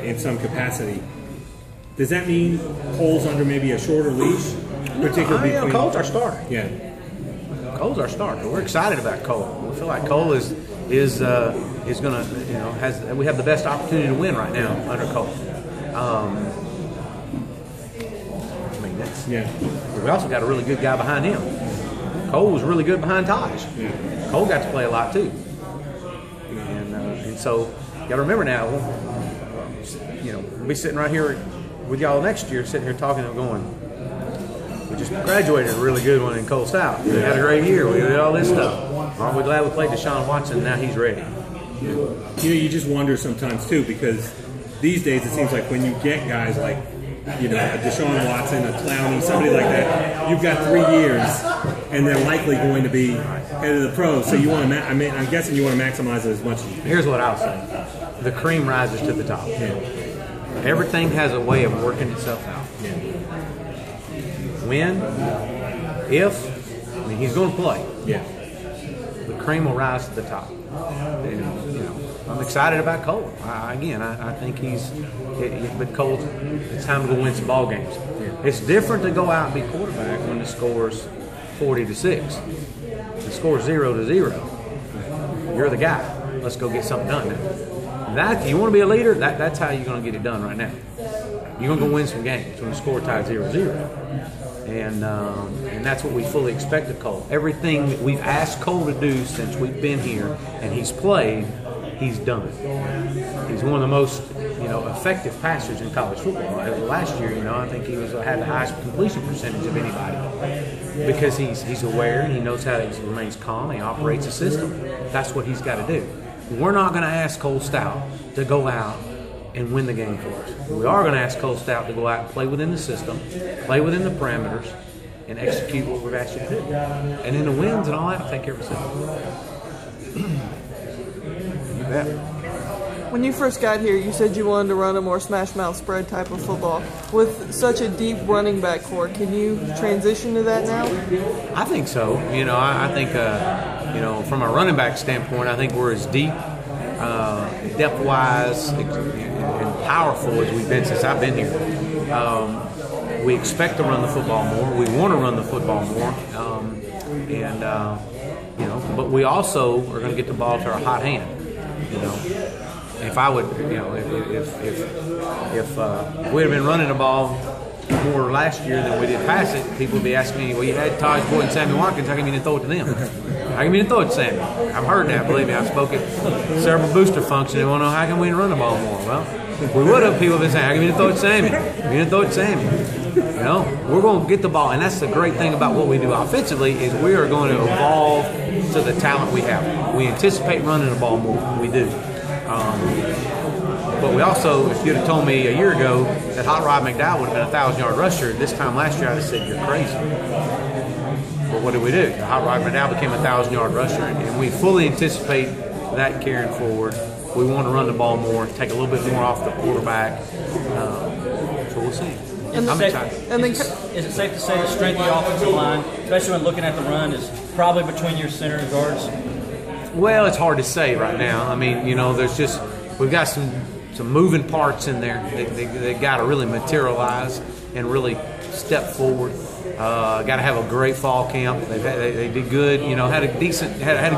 in some capacity. Does that mean Cole's under maybe a shorter leash? Particularly between Cole's our starter. Yeah. Cole's our starter. We're excited about Cole. We feel like Cole is going to, we have the best opportunity to win right now under Cole. We also got a really good guy behind him. Cole was really good behind Taj. Yeah. Cole got to play a lot too. And so you got to remember now, we'll be sitting right here with y'all next year, sitting here talking and going, we just graduated a really good one in Cole Stout. We had a great year. We did all this stuff. Aren't we glad we played Deshaun Watson? Now he's ready. You just wonder sometimes too, because these days it seems like when you get guys like, a Deshaun Watson, a Clowney, somebody like that, you've got 3 years, and they're likely going to be head of the pros. So you want to, I'm guessing you want to maximize it as much as you can. Here's what I'll say: the cream rises to the top. Yeah. Everything has a way of working itself out. Yeah. When, he's going to play. Yeah. The cream will rise to the top. And, I'm excited about Cole. I think but Cole, it's time to go win some ball games. Yeah. It's different to go out and be quarterback when the score's 40-6. The score's 0-0. You're the guy. Let's go get something done now. You want to be a leader? That's how you're going to get it done right now. You're going to go win some games when the score tied 0-0. And that's what we fully expect of Cole. Everything that we've asked Cole to do since we've been here and he's played, he's done. He's one of the most, effective passers in college football. Last year, I think he had the highest completion percentage of anybody because he's aware and he knows how he remains calm. He operates a system. That's what he's got to do. We're not going to ask Cole Stout to go out and win the game for us. We are going to ask Cole Stout to go out and play within the system, play within the parameters, and execute what we've asked you to do. And then the wins and all that will take care of itself. Yeah. When you first got here, you said you wanted to run a more smash-mouth spread type of football. With such a deep running back core, can you transition to that now? I think so. I think, from a running back standpoint, I think we're as deep, depth-wise, and powerful as we've been since I've been here. We expect to run the football more. We want to run the football more. But we also are going to get the ball to our hot hand. If I would, if we'd have been running the ball more last year than we did pass it, people would be asking me, well, you had Taj Boyd and Sammy Watkins, how come you didn't throw it to them? How come you didn't throw it to Sammy? I've heard that, believe me. I've spoken several booster function. They want to know, how come we didn't run the ball more? Well, if we would have, people have been saying, how come you didn't throw it to Sammy? You didn't throw it to Sammy. We're going to get the ball, and that's the great thing about what we do offensively is we are going to evolve to the talent we have. We anticipate running the ball more. We do. But we also, if you'd have told me a year ago that Hot Rod McDowell would have been a 1,000-yard rusher, this time last year I'd have said, you're crazy. But what did we do? Hot Rod McDowell became a 1,000-yard rusher, and we fully anticipate that carrying forward. We want to run the ball more, take a little bit more off the quarterback. So we'll see. I'm excited. Is it safe to say the strength of the offensive line, especially when looking at the run, is probably between your center and guards? Well, it's hard to say right now. There's just we've got some moving parts in there. They got to really materialize and really step forward. Got to have a great fall camp. They did good. Had a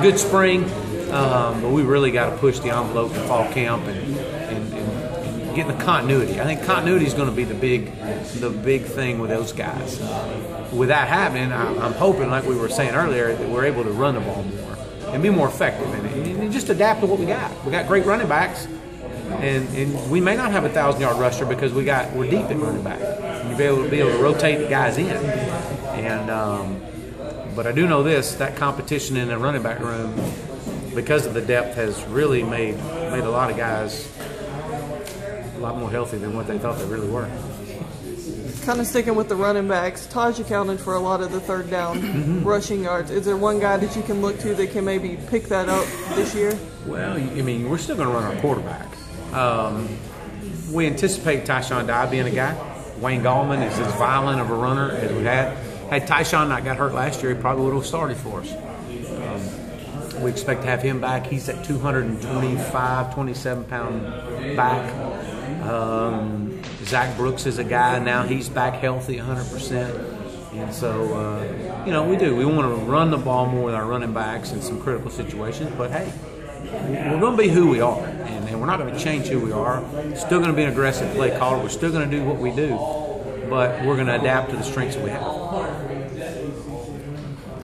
good spring, but we really got to push the envelope in fall camp and getting the continuity. I think continuity is going to be the big thing with those guys. With that happening, I'm hoping, like we were saying earlier, that we're able to run the ball more and be more effective in it, and just adapt to what we got. We got great running backs, and we may not have a 1,000-yard rusher because we're deep at running back. And you'll be able to rotate the guys in, but I do know that competition in the running back room, because of the depth, has really made a lot of guys a lot more healthy than what they thought they really were. Kind of sticking with the running backs, Taj accounted for a lot of the third down rushing yards. Is there one guy that you can look to that can maybe pick that up this year? Well, we're still going to run our quarterback. We anticipate Tyshawn Dye being a guy. Wayne Gallman is as violent of a runner as we had. Had Tyshawn not got hurt last year, he probably would have started for us. We expect to have him back. He's at 225, 27-pound back. Zach Brooks is a guy now; he's back healthy, 100%. And so, you know, we do. We want to run the ball more with our running backs in some critical situations. But hey, we're going to be who we are, and we're not going to change who we are. Still going to be an aggressive play caller. We're still going to do what we do, but we're going to adapt to the strengths that we have.